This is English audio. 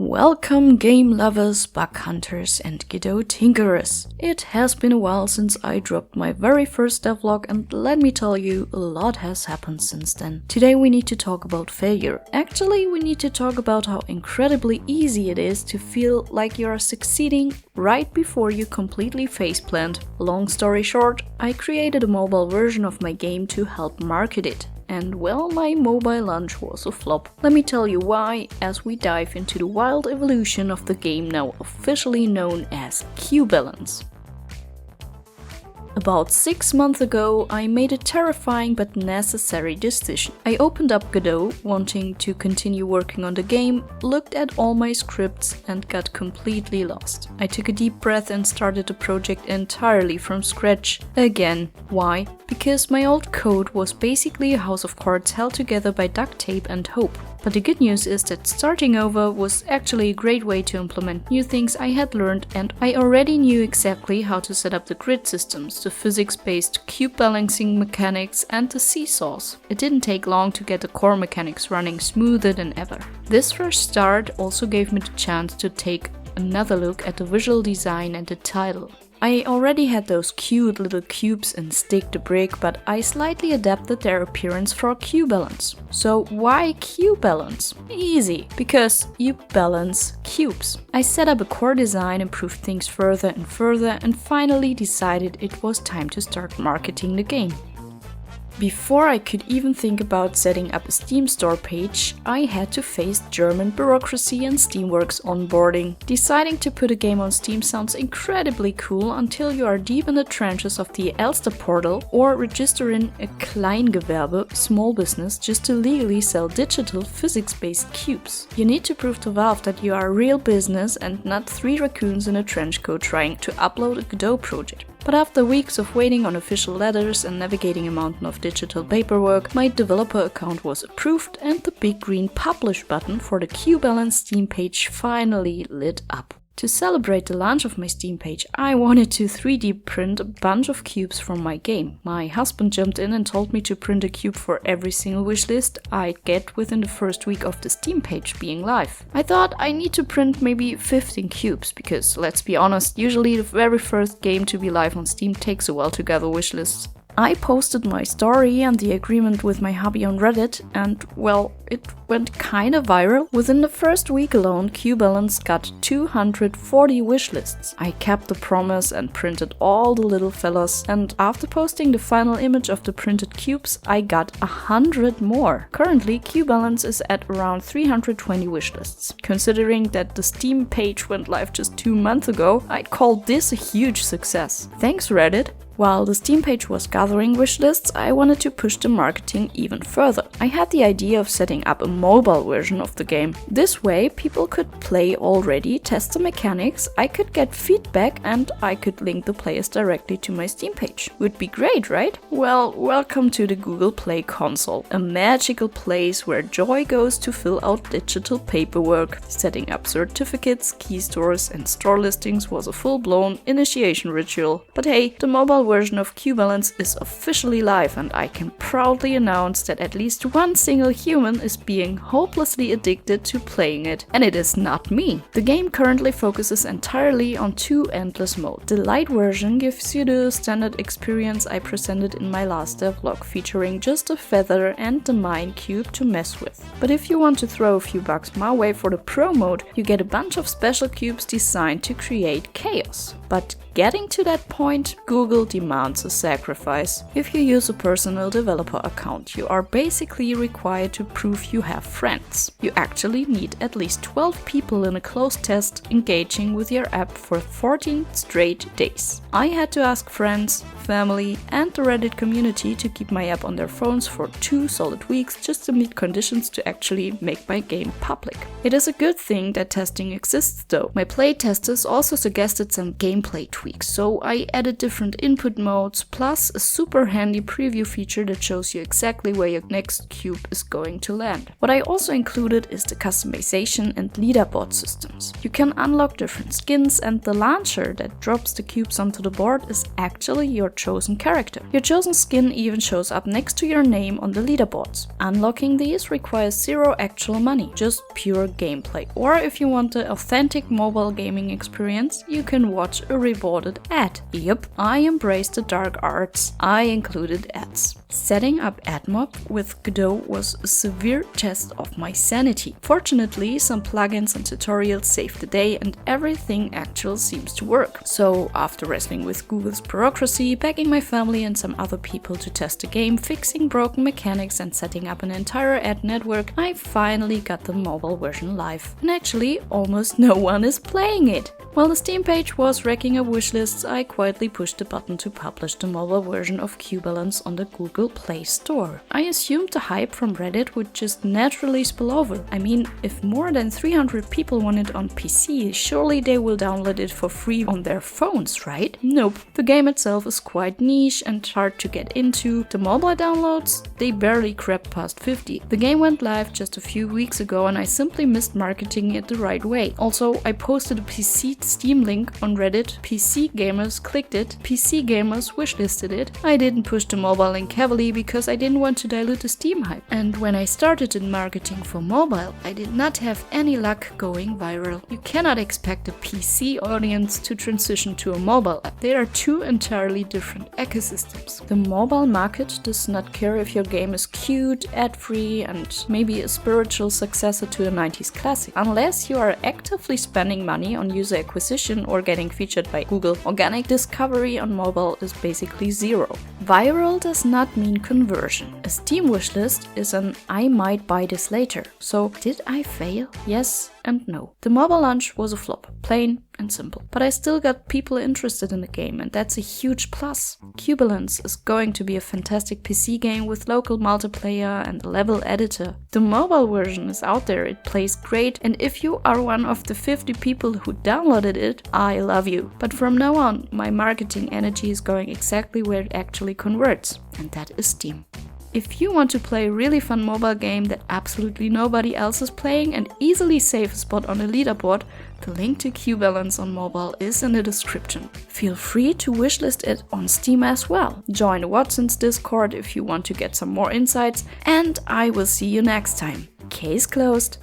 Welcome game lovers, bug hunters and Godot tinkerers. It has been a while since I dropped my very first devlog and let me tell you, a lot has happened since then. Today we need to talk about failure. Actually, we need to talk about how incredibly easy it is to feel like you are succeeding right before you completely faceplant. Long story short, I created a mobile version of my game to help market it. And well, my mobile launch was a flop. Let me tell you why as we dive into the wild evolution of the game now officially known as Q-Balance. About 6 months ago, I made a terrifying but necessary decision. I opened up Godot, wanting to continue working on the game, looked at all my scripts and got completely lost. I took a deep breath and started the project entirely from scratch. Again. Why? Because my old code was basically a house of cards held together by duct tape and hope. But the good news is that starting over was actually a great way to implement new things I had learned, and I already knew exactly how to set up the grid systems, the physics-based cube balancing mechanics and the seesaws. It didn't take long to get the core mechanics running smoother than ever. This fresh start also gave me the chance to take another look at the visual design and the title. I already had those cute little cubes in Stick the Brick, but I slightly adapted their appearance for Q-Balance. So why Q-Balance? Easy, because you balance cubes. I set up a core design, improved things further and finally decided it was time to start marketing the game. Before I could even think about setting up a Steam store page, I had to face German bureaucracy and Steamworks onboarding. Deciding to put a game on Steam sounds incredibly cool until you are deep in the trenches of the Elster portal or register in a Kleingewerbe, small business, just to legally sell digital physics-based cubes. You need to prove to Valve that you are a real business and not 3 raccoons in a trench coat trying to upload a Godot project. But after weeks of waiting on official letters and navigating a mountain of digital paperwork, my developer account was approved and the big green publish button for the Q-Balance Steam page finally lit up. To celebrate the launch of my Steam page, I wanted to 3D print a bunch of cubes from my game. My husband jumped in and told me to print a cube for every single wishlist I'd get within the first week of the Steam page being live. I thought I need to print maybe 15 cubes, because let's be honest, usually the very first game to be live on Steam takes a while to gather wishlists. I posted my story and the agreement with my hubby on Reddit and, well, it went kinda viral. Within the first week alone, Q-Balance got 240 wishlists. I kept the promise and printed all the little fellas, and after posting the final image of the printed cubes, I got 100 more. Currently, Q-Balance is at around 320 wishlists. Considering that the Steam page went live just 2 months ago, I'd call this a huge success. Thanks Reddit! While the Steam page was gathering wishlists, I wanted to push the marketing even further. I had the idea of setting up a mobile version of the game. This way, people could play already, test the mechanics, I could get feedback, and I could link the players directly to my Steam page. Would be great, right? Well, welcome to the Google Play console, a magical place where joy goes to fill out digital paperwork. Setting up certificates, key stores, and store listings was a full-blown initiation ritual. But hey, the mobile version of Q-Balance is officially live, and I can proudly announce that at least one single human is being hopelessly addicted to playing it, and it is not me. The game currently focuses entirely on 2 endless modes. The light version gives you the standard experience I presented in my last devlog, featuring just a feather and the mine cube to mess with. But if you want to throw a few bucks my way for the pro mode, you get a bunch of special cubes designed to create chaos. But getting to that point, Google demands a sacrifice. If you use a personal developer account, you are basically required to prove you have friends. You actually need at least 12 people in a closed test engaging with your app for 14 straight days. I had to ask friends, family, and the Reddit community to keep my app on their phones for 2 solid weeks just to meet conditions to actually make my game public. It is a good thing that testing exists though. My playtesters also suggested some gameplay tweaks, so I added different input input modes, plus a super handy preview feature that shows you exactly where your next cube is going to land. What I also included is the customization and leaderboard systems. You can unlock different skins, and the launcher that drops the cubes onto the board is actually your chosen character. Your chosen skin even shows up next to your name on the leaderboards. Unlocking these requires zero actual money, just pure gameplay. Or if you want the authentic mobile gaming experience, you can watch a rewarded ad. Yep, I embraced the dark arts. I included ads. Setting up AdMob with Godot was a severe test of my sanity. Fortunately, some plugins and tutorials saved the day and everything actually seems to work. So after wrestling with Google's bureaucracy, begging my family and some other people to test the game, fixing broken mechanics and setting up an entire ad network, I finally got the mobile version live. And actually, almost no one is playing it. While the Steam page was racking up wishlists, I quietly pushed the button to publish the mobile version of Q-Balance on the Google Play Store. I assumed the hype from Reddit would just naturally spill over. I mean, if more than 300 people want it on PC, surely they will download it for free on their phones, right? Nope. The game itself is quite niche and hard to get into. The mobile downloads, they barely crept past 50. The game went live just a few weeks ago and I simply missed marketing it the right way. Also, I posted a PC Steam link on Reddit, PC gamers clicked it, PC gamers wishlisted it. I didn't push the mobile link heavily because I didn't want to dilute the Steam hype. And when I started in marketing for mobile, I did not have any luck going viral. You cannot expect a PC audience to transition to a mobile app. They are two entirely different ecosystems. The mobile market does not care if your game is cute, ad-free, and maybe a spiritual successor to a 90s classic. Unless you are actively spending money on user acquisition or getting featured by Google, organic discovery on mobile is basically zero. Viral does not mean conversion. A Steam wishlist is an I might buy this later. So did I fail? Yes and no. The mobile launch was a flop, plain and simple. But I still got people interested in the game, and that's a huge plus. Q-Balance is going to be a fantastic PC game with local multiplayer and a level editor. The mobile version is out there, it plays great, and if you are one of the 50 people who downloaded it, I love you. But from now on, my marketing energy is going exactly where it actually converts, and that is Steam. If you want to play a really fun mobile game that absolutely nobody else is playing and easily save a spot on the leaderboard, the link to Q-Balance on mobile is in the description. Feel free to wishlist it on Steam as well. Join the Watsons Discord if you want to get some more insights, and I will see you next time. Case closed.